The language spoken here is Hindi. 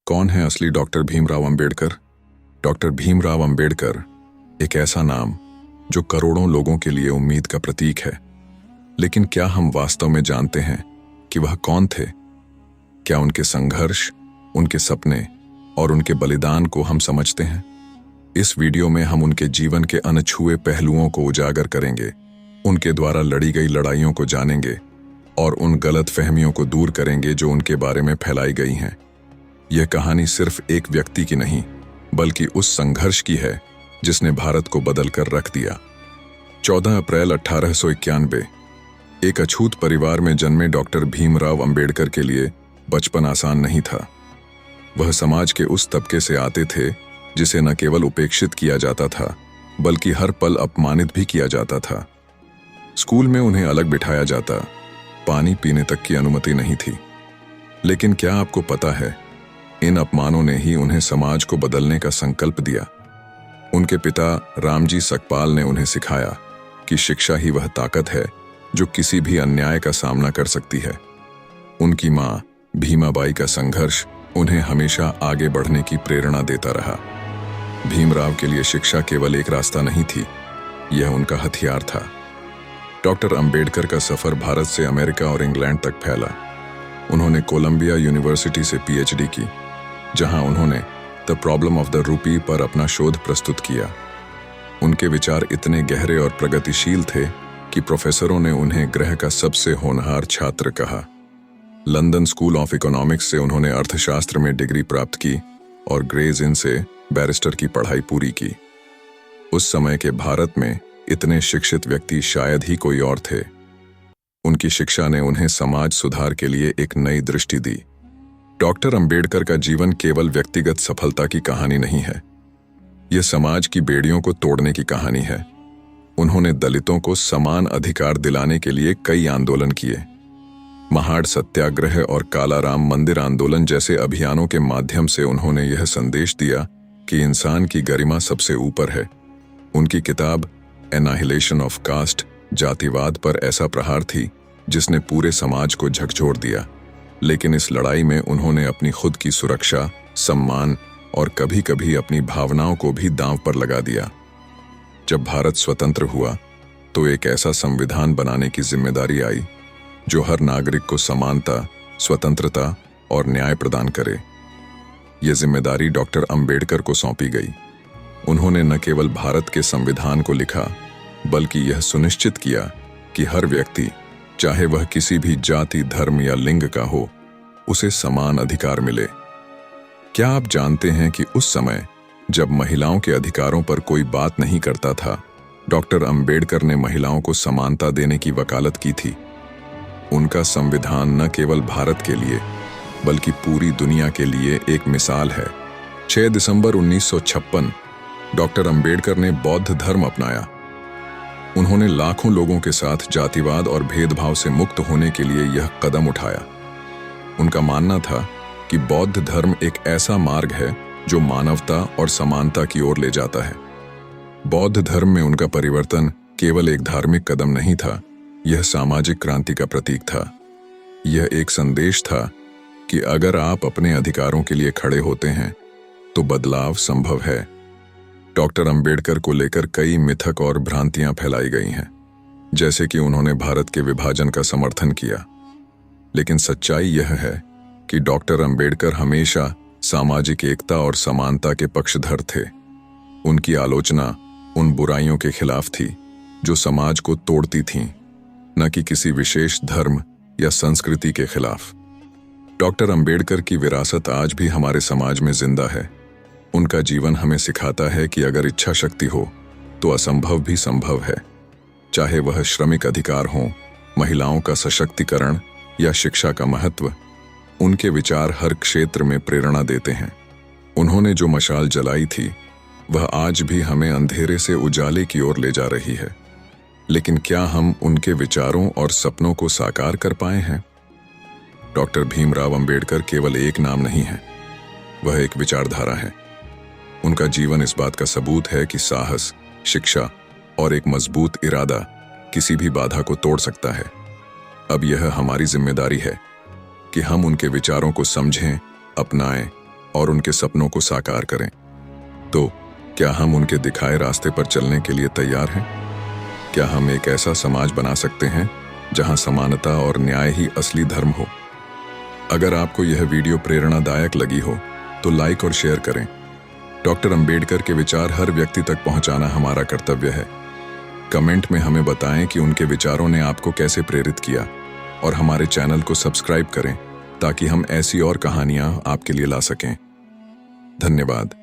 कौन है असली डॉक्टर भीमराव अंबेडकर? डॉक्टर भीमराव अंबेडकर एक ऐसा नाम जो करोड़ों लोगों के लिए उम्मीद का प्रतीक है। लेकिन क्या हम वास्तव में जानते हैं कि वह कौन थे? क्या उनके संघर्ष, उनके सपने और उनके बलिदान को हम समझते हैं? इस वीडियो में हम उनके जीवन के अनछुए पहलुओं को उजागर करेंगे, उनके द्वारा लड़ी गई लड़ाइयों को जानेंगे और उन गलत फहमियों को दूर करेंगे जो उनके बारे में फैलाई गई हैं। यह कहानी सिर्फ एक व्यक्ति की नहीं, बल्कि उस संघर्ष की है जिसने भारत को बदल कर रख दिया। 14 अप्रैल 1891 एक अछूत परिवार में जन्मे डॉक्टर भीमराव अंबेडकर के लिए बचपन आसान नहीं था। वह समाज के उस तबके से आते थे जिसे न केवल उपेक्षित किया जाता था, बल्कि हर पल अपमानित भी किया जाता था। स्कूल में उन्हें अलग बिठाया जाता, पानी पीने तक की अनुमति नहीं थी। लेकिन क्या आपको पता है, इन अपमानों ने ही उन्हें समाज को बदलने का संकल्प दिया। उनके पिता रामजी सकपाल ने उन्हें सिखाया कि शिक्षा ही वह ताकत है जो किसी भी अन्याय का सामना कर सकती है। उनकी मां भीमाबाई का संघर्ष उन्हें हमेशा आगे बढ़ने की प्रेरणा देता रहा। भीमराव के लिए शिक्षा केवल एक रास्ता नहीं थी, यह उनका हथियार था। डॉक्टर अंबेडकर का सफर भारत से अमेरिका और इंग्लैंड तक फैला। उन्होंने कोलंबिया यूनिवर्सिटी से पीएचडी की, जहां उन्होंने the problem of the rupee पर अपना शोध प्रस्तुत किया। उनके विचार इतने गहरे और प्रगतिशील थे कि प्रोफेसरों ने उन्हें ग्रह का सबसे होनहार छात्र कहा। लंदन स्कूल ऑफ इकोनॉमिक्स से उन्होंने अर्थशास्त्र में डिग्री प्राप्त की और ग्रेज इन से बैरिस्टर की पढ़ाई पूरी की। उस समय के भारत में इतने शिक्षित व्यक्ति शायद ही कोई और थे। उनकी शिक्षा ने उन्हें समाज सुधार के लिए एक नई दृष्टि दी। डॉक्टर अंबेडकर का जीवन केवल व्यक्तिगत सफलता की कहानी नहीं है, यह समाज की बेड़ियों को तोड़ने की कहानी है। उन्होंने दलितों को समान अधिकार दिलाने के लिए कई आंदोलन किए। महाड़ सत्याग्रह और कालाराम मंदिर आंदोलन जैसे अभियानों के माध्यम से उन्होंने यह संदेश दिया कि इंसान की गरिमा सबसे ऊपर है। उनकी किताब एनाहिलेशन ऑफ कास्ट, जातिवाद पर ऐसा प्रहार थी जिसने पूरे समाज को झकझोर दिया। लेकिन इस लड़ाई में उन्होंने अपनी खुद की सुरक्षा, सम्मान और कभी-कभी अपनी भावनाओं को भी दांव पर लगा दिया। जब भारत स्वतंत्र हुआ तो एक ऐसा संविधान बनाने की जिम्मेदारी आई जो हर नागरिक को समानता, स्वतंत्रता और न्याय प्रदान करे। यह जिम्मेदारी डॉक्टर अंबेडकर को सौंपी गई। उन्होंने न केवल भारत के संविधान को लिखा, बल्कि यह सुनिश्चित किया कि हर व्यक्ति, चाहे वह किसी भी जाति, धर्म या लिंग का हो, उसे समान अधिकार मिले। क्या आप जानते हैं कि उस समय जब महिलाओं के अधिकारों पर कोई बात नहीं करता था, डॉक्टर अंबेडकर ने महिलाओं को समानता देने की वकालत की थी। उनका संविधान न केवल भारत के लिए, बल्कि पूरी दुनिया के लिए एक मिसाल है। 6 दिसंबर 1956 डॉक्टर अंबेडकर ने बौद्ध धर्म अपनाया। उन्होंने लाखों लोगों के साथ जातिवाद और भेदभाव से मुक्त होने के लिए यह कदम उठाया। उनका मानना था कि बौद्ध धर्म एक ऐसा मार्ग है जो मानवता और समानता की ओर ले जाता है। बौद्ध धर्म में उनका परिवर्तन केवल एक धार्मिक कदम नहीं था, यह सामाजिक क्रांति का प्रतीक था। यह एक संदेश था कि अगर आप अपने अधिकारों के लिए खड़े होते हैं तो बदलाव संभव है। डॉक्टर अंबेडकर को लेकर कई मिथक और भ्रांतियां फैलाई गई हैं, जैसे कि उन्होंने भारत के विभाजन का समर्थन किया। लेकिन सच्चाई यह है कि डॉक्टर अंबेडकर हमेशा सामाजिक एकता और समानता के पक्षधर थे। उनकी आलोचना उन बुराइयों के खिलाफ थी जो समाज को तोड़ती थीं, न कि किसी विशेष धर्म या संस्कृति के खिलाफ। डॉक्टर अंबेडकर की विरासत आज भी हमारे समाज में जिंदा है। उनका जीवन हमें सिखाता है कि अगर इच्छा शक्ति हो तो असंभव भी संभव है। चाहे वह श्रमिक अधिकार हो, महिलाओं का सशक्तिकरण या शिक्षा का महत्व, उनके विचार हर क्षेत्र में प्रेरणा देते हैं। उन्होंने जो मशाल जलाई थी वह आज भी हमें अंधेरे से उजाले की ओर ले जा रही है। लेकिन क्या हम उनके विचारों और सपनों को साकार कर पाए हैं? डॉक्टर भीमराव अंबेडकर केवल एक नाम नहीं है, वह एक विचारधारा है। उनका जीवन इस बात का सबूत है कि साहस, शिक्षा और एक मजबूत इरादा किसी भी बाधा को तोड़ सकता है। अब यह हमारी जिम्मेदारी है कि हम उनके विचारों को समझें, अपनाएं और उनके सपनों को साकार करें। तो क्या हम उनके दिखाए रास्ते पर चलने के लिए तैयार हैं? क्या हम एक ऐसा समाज बना सकते हैं जहां समानता और न्याय ही असली धर्म हो? अगर आपको यह वीडियो प्रेरणादायक लगी हो तो लाइक और शेयर करें। डॉक्टर अंबेडकर के विचार हर व्यक्ति तक पहुंचाना हमारा कर्तव्य है। कमेंट में हमें बताएं कि उनके विचारों ने आपको कैसे प्रेरित किया, और हमारे चैनल को सब्सक्राइब करें ताकि हम ऐसी और कहानियां आपके लिए ला सकें। धन्यवाद।